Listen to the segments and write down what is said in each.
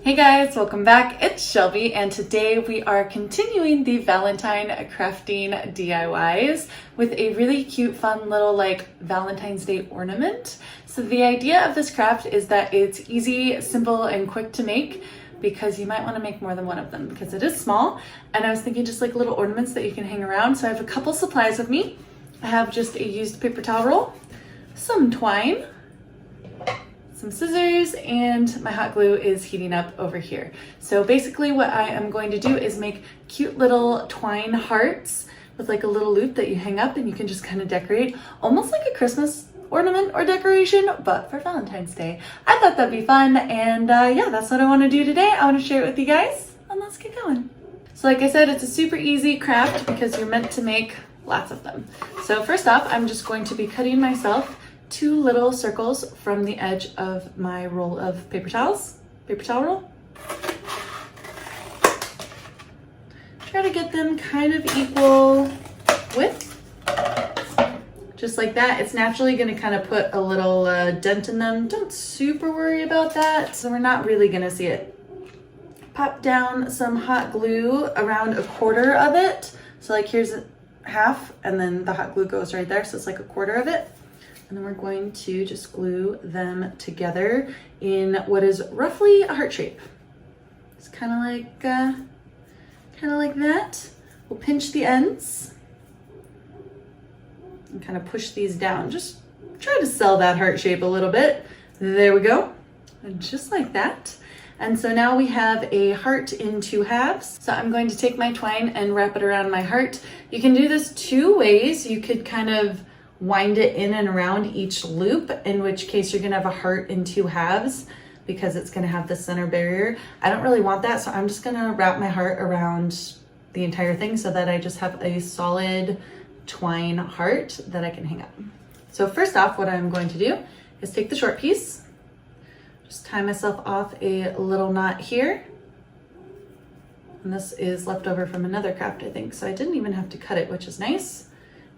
Hey guys, welcome back. It's Shelby and today we are continuing the Valentine crafting DIYs with a really cute, fun little Valentine's Day ornament. So the idea of this craft is that it's easy, simple, and quick to make because you might want to make more than one of them because it is small. And I was thinking just like little ornaments that you can hang around. So I have a couple supplies with me. I have just a used paper towel roll, some twine, some scissors, and my hot glue is heating up over here. So basically what I am going to do is make cute little twine hearts with like a little loop that you hang up and you can just kind of decorate almost like a Christmas ornament or decoration, but for Valentine's Day. I thought that'd be fun, and yeah, that's what I want to do today. I want to share it with you guys, and let's get going. So like I said, it's a super easy craft because you're meant to make lots of them. So first off, I'm just going to be cutting myself 2 little circles from the edge of my roll of paper towel roll. Try to get them kind of equal width, just like that. It's naturally going to kind of put a little dent in them. Don't super worry about that. So we're not really going to see it. Pop down some hot glue around 1/4 of it. So like here's half, and then the hot glue goes right there. So it's like 1/4 of it. And then we're going to just glue them together in what is roughly a heart shape. It's kind of like that. We'll pinch the ends and kind of push these down. Just try to sell that heart shape a little bit. There we go. And just like that. And so now we have a heart in 2 halves. So I'm going to take my twine and wrap it around my heart. You can do this 2 ways. You could kind of wind it in and around each loop, in which case you're gonna have a heart in 2 halves because it's gonna have the center barrier. I don't really want that, so I'm just gonna wrap my heart around the entire thing so that I just have a solid twine heart that I can hang up. So first off, what I'm going to do is take the short piece, just tie myself off a little knot here. And this is left over from another craft, I think, so I didn't even have to cut it, which is nice.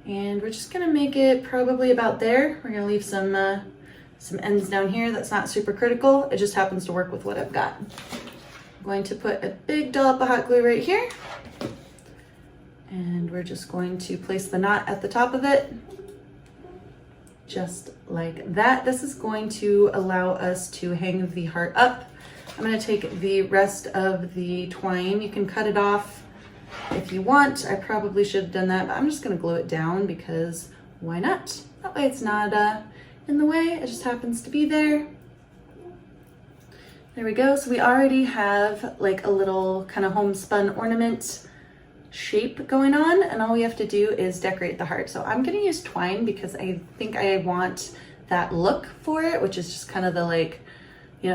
And we're just gonna make it probably about there. We're gonna leave some ends down here. That's not super critical. It just happens to work with what I've got. I'm going to put a big dollop of hot glue right here. And we're just going to place the knot at the top of it. Just like that. This is going to allow us to hang the heart up. I'm gonna take the rest of the twine. You can cut it off if you want. I probably should have done that, but I'm just gonna glue it down because why not? That way it's not in the way, it just happens to be there. There we go. So we already have like a little kind of homespun ornament shape going on, and all we have to do is decorate the heart. So I'm gonna use twine because I think I want that look for it, which is just kind of the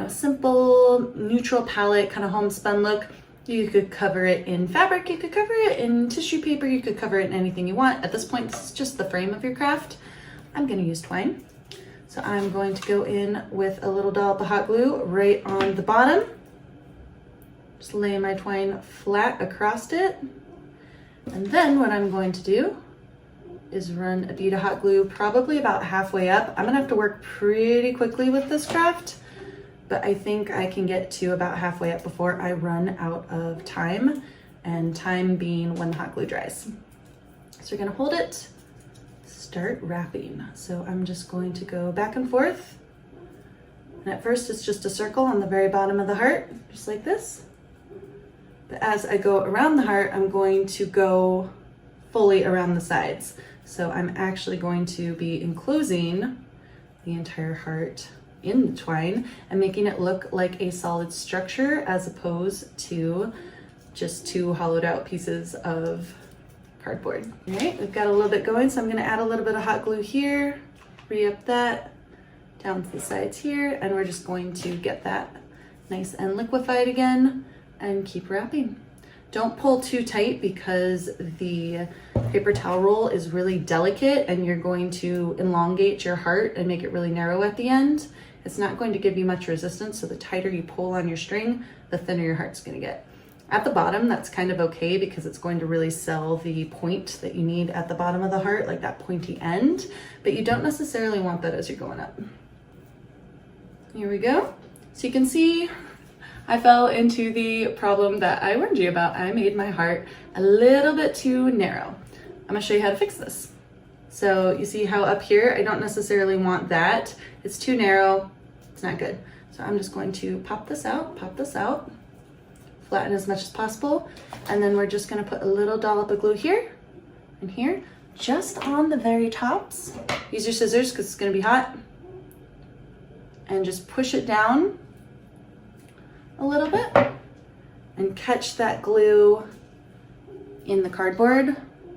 simple, neutral palette kind of homespun look. You could cover it in fabric, you could cover it in tissue paper, you could cover it in anything you want. At this point, this is just the frame of your craft. I'm gonna use twine. So I'm going to go in with a little dollop of hot glue right on the bottom. Just lay my twine flat across it. And then what I'm going to do is run a bead of hot glue probably about halfway up. I'm gonna have to work pretty quickly with this craft, but I think I can get to about halfway up before I run out of time, and time being when the hot glue dries. So you're gonna hold it, start wrapping. So I'm just going to go back and forth. And at first it's just a circle on the very bottom of the heart, just like this. But as I go around the heart, I'm going to go fully around the sides. So I'm actually going to be enclosing the entire heart in the twine and making it look like a solid structure as opposed to just 2 hollowed out pieces of cardboard. All right, we've got a little bit going, so I'm gonna add a little bit of hot glue here, re-up that down to the sides here, and we're just going to get that nice and liquefied again and keep wrapping. Don't pull too tight because the paper towel roll is really delicate and you're going to elongate your heart and make it really narrow at the end. It's not going to give you much resistance, so the tighter you pull on your string, the thinner your heart's gonna get. At the bottom, that's kind of okay because it's going to really sell the point that you need at the bottom of the heart, like that pointy end, but you don't necessarily want that as you're going up. Here we go. So you can see I fell into the problem that I warned you about. I made my heart a little bit too narrow. I'm gonna show you how to fix this. So you see how up here, I don't necessarily want that. It's too narrow, it's not good. So I'm just going to pop this out, flatten as much as possible. And then we're just gonna put a little dollop of glue here and here, just on the very tops. Use your scissors because it's gonna be hot. And just push it down a little bit and catch that glue in the cardboard.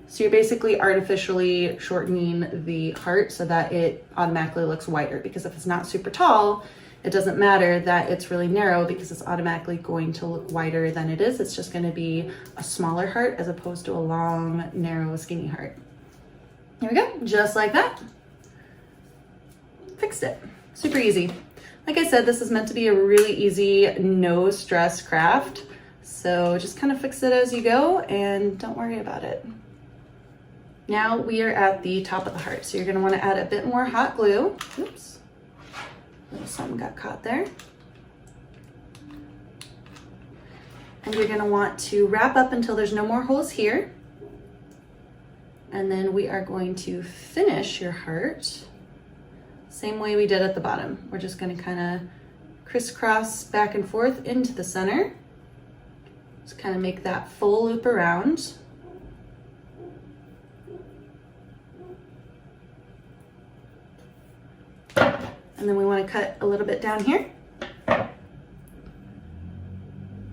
So you're basically artificially shortening the heart so that it automatically looks wider, because if it's not super tall, it doesn't matter that it's really narrow because it's automatically going to look wider than it is. It's just going to be a smaller heart as opposed to a long, narrow, skinny heart. Here we go, just like that. Fixed it. Super easy. Like I said, this is meant to be a really easy, no stress craft. So just kind of fix it as you go and don't worry about it. Now we are at the top of the heart. So you're gonna wanna add a bit more hot glue. Oops, a little something got caught there. And you're gonna want to wrap up until there's no more holes here. And then we are going to finish your heart same way we did at the bottom. We're just gonna kinda crisscross back and forth into the center. Just kind of make that full loop around. And then we want to cut a little bit down here.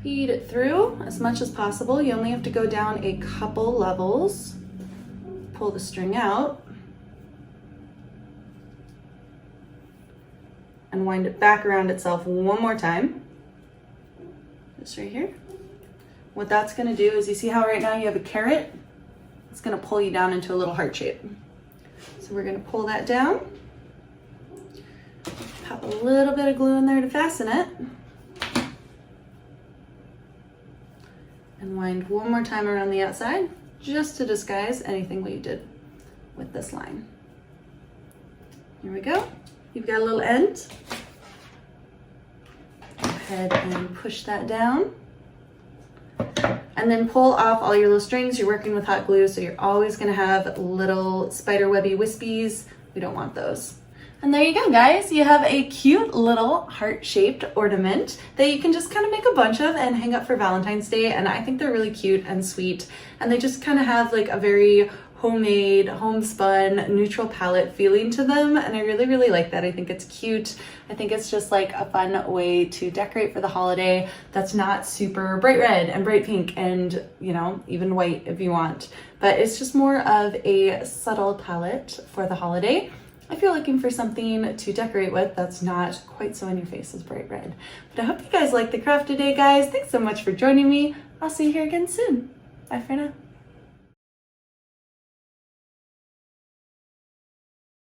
Feed it through as much as possible. You only have to go down a couple levels. Pull the string out. And wind it back around itself one more time. Just right here. What that's going to do is, you see how right now you have a carrot? It's going to pull you down into a little heart shape. So we're going to pull that down. Pop a little bit of glue in there to fasten it. And wind one more time around the outside, just to disguise anything we did with this line. Here we go. You've got a little end. Go ahead and push that down. And then pull off all your little strings. You're working with hot glue, so you're always gonna have little spider webby wispies. We don't want those. And there you go, guys. You have a cute little heart-shaped ornament that you can just kind of make a bunch of and hang up for Valentine's Day. And I think they're really cute and sweet. And they just kind of have like a very homemade, homespun, neutral palette feeling to them. And I really, really like that. I think it's cute. I think it's just like a fun way to decorate for the holiday that's not super bright red and bright pink and, you know, even white if you want. But it's just more of a subtle palette for the holiday. If you're looking for something to decorate with that's not quite so in your face as bright red. But I hope you guys liked the craft today, guys. Thanks so much for joining me. I'll see you here again soon. Bye for now.